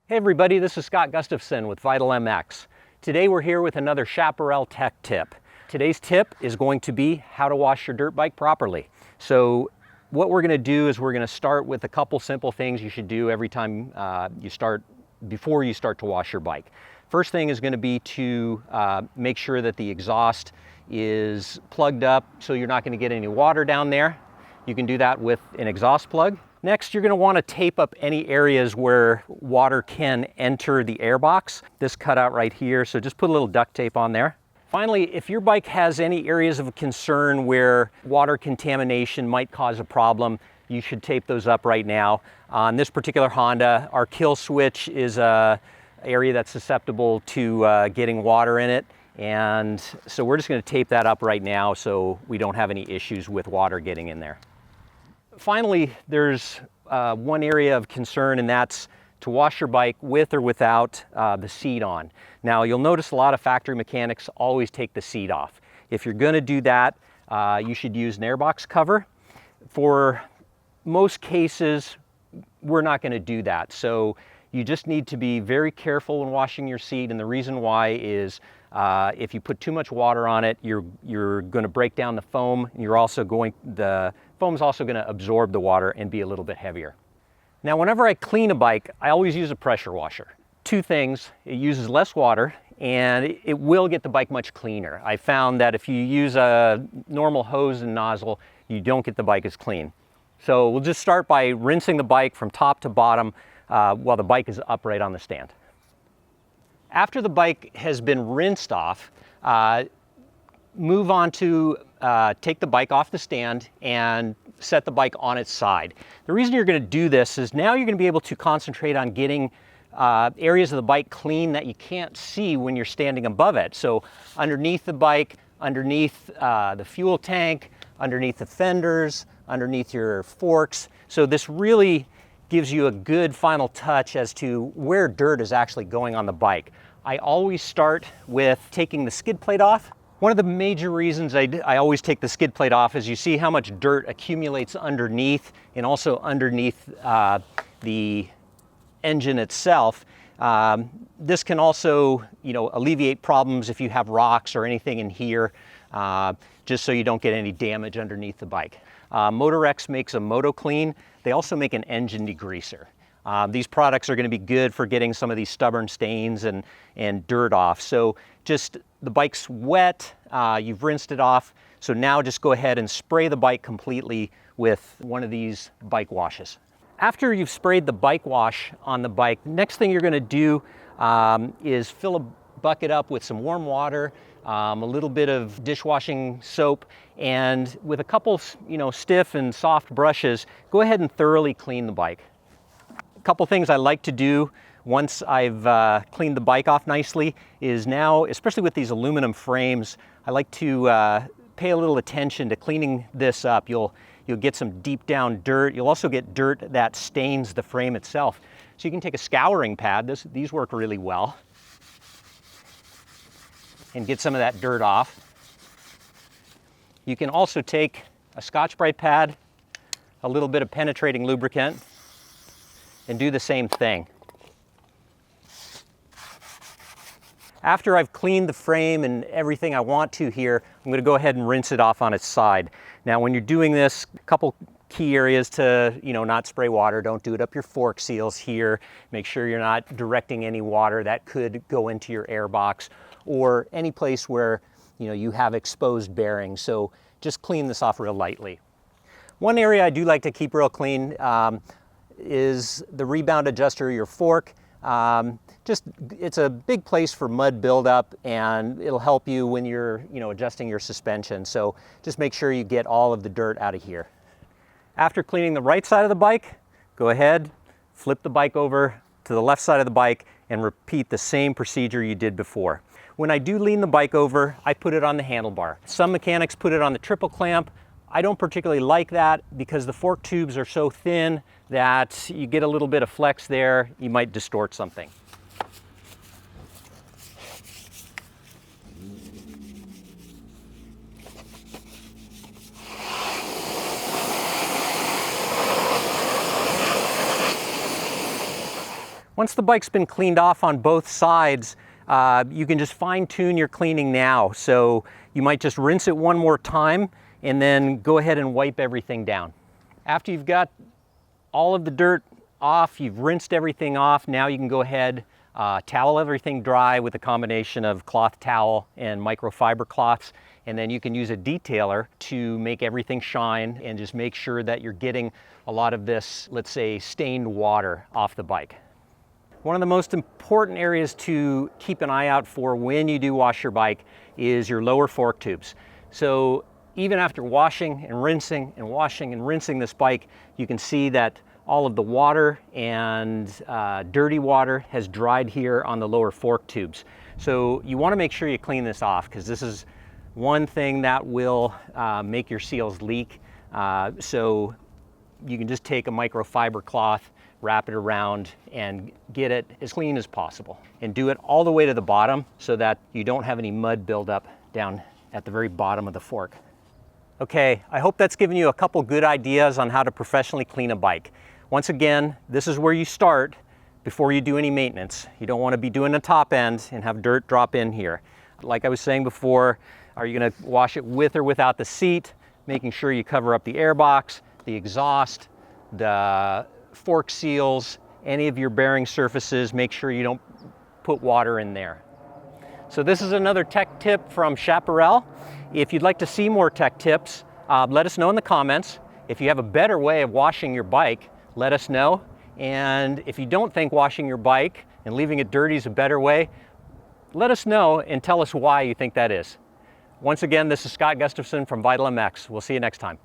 Hey everybody, this is Scott Gustafson with Vital MX. Today we're here with another Chaparral Tech tip. Today's tip is going to be how to wash your dirt bike properly. So what we're going to do is we're going to start with a couple simple things you should do every time before you start to wash your bike. First thing is going to be to make sure that the exhaust is plugged up so you're not going to get any water down there. You can do that with an exhaust plug. Next, you're going to want to tape up any areas where water can enter the airbox. This cutout right here, so just put a little duct tape on there. Finally, if your bike has any areas of concern where water contamination might cause a problem, you should tape those up right now. On this particular Honda, our kill switch is an area that's susceptible to getting water in it. And so we're just going to tape that up right now so we don't have any issues with water getting in there. Finally, there's one area of concern, and that's to wash your bike with or without the seat on. Now, you'll notice a lot of factory mechanics always take the seat off. If you're going to do that, you should use an airbox cover. For most cases, we're not going to do that. So you just need to be very careful when washing your seat, and the reason why is if you put too much water on it, you're going to break down the foam, and the foam's also going to absorb the water and be a little bit heavier. Now, whenever I clean a bike, I always use a pressure washer. Two things: it uses less water, and it will get the bike much cleaner. I found that if you use a normal hose and nozzle, you don't get the bike as clean. So we'll just start by rinsing the bike from top to bottom while the bike is upright on the stand. After the bike has been rinsed off, move on to take the bike off the stand and set the bike on its side. The reason you're going to do this is now you're going to be able to concentrate on getting areas of the bike clean that you can't see when you're standing above it. So underneath the bike, underneath the fuel tank, underneath the fenders, underneath your forks. So this really gives you a good final touch as to where dirt is actually going on the bike. I always start with taking the skid plate off. One of the major reasons I always take the skid plate off is you see how much dirt accumulates underneath and also underneath the engine itself. This can also, alleviate problems if you have rocks or anything in here, just so you don't get any damage underneath the bike. Motorex makes a Moto Clean. They also make an engine degreaser. These products are going to be good for getting some of these stubborn stains and dirt off. So just the bike's wet, you've rinsed it off. So now just go ahead and spray the bike completely with one of these bike washes. After you've sprayed the bike wash on the bike, next thing you're going to do is fill a bucket up with some warm water, a little bit of dishwashing soap, and with a couple, stiff and soft brushes, go ahead and thoroughly clean the bike. A couple things I like to do once I've cleaned the bike off nicely is now, especially with these aluminum frames, I like to pay a little attention to cleaning this up. You'll get some deep down dirt. You'll also get dirt that stains the frame itself. So you can take a scouring pad, these work really well, and get some of that dirt off. You can also take a Scotch-Brite pad, a little bit of penetrating lubricant, and do the same thing. After I've cleaned the frame and everything I want to here, I'm going to go ahead and rinse it off on its side. Now, when you're doing this, a couple key areas to not spray water. Don't do it up your fork seals here. Make sure you're not directing any water that could go into your airbox or any place where you have exposed bearings. So just clean this off real lightly. One area I do like to keep real clean is the rebound adjuster, your fork. It's a big place for mud buildup, and it'll help you when you're adjusting your suspension. So just make sure you get all of the dirt out of here. After cleaning the right side of the bike, go ahead, flip the bike over to the left side of the bike and repeat the same procedure you did before. When I do lean the bike over, I put it on the handlebar. Some mechanics put it on the triple clamp. I don't particularly like that because the fork tubes are so thin that you get a little bit of flex there, you might distort something. Once the bike's been cleaned off on both sides, you can just fine tune your cleaning now. So you might just rinse it one more time and then go ahead and wipe everything down. After you've got all of the dirt off, you've rinsed everything off, now you can go ahead, towel everything dry with a combination of cloth towel and microfiber cloths, and then you can use a detailer to make everything shine and just make sure that you're getting a lot of this, let's say, stained water off the bike. One of the most important areas to keep an eye out for when you do wash your bike is your lower fork tubes. So even after washing and rinsing and washing and rinsing this bike, you can see that all of the water and dirty water has dried here on the lower fork tubes. So you want to make sure you clean this off, because this is one thing that will make your seals leak. So you can just take a microfiber cloth, wrap it around, and get it as clean as possible. And do it all the way to the bottom so that you don't have any mud buildup down at the very bottom of the fork. Okay, I hope that's given you a couple good ideas on how to professionally clean a bike. Once again, this is where you start before you do any maintenance. You don't want to be doing the top end and have dirt drop in here. Like I was saying before, are you going to wash it with or without the seat? Making sure you cover up the airbox, the exhaust, the fork seals, any of your bearing surfaces. Make sure you don't put water in there. So this is another tech tip from Chaparral. If you'd like to see more tech tips, let us know in the comments. If you have a better way of washing your bike, let us know. And if you don't think washing your bike and leaving it dirty is a better way, let us know and tell us why you think that is. Once again, this is Scott Gustafson from Vital MX. We'll see you next time.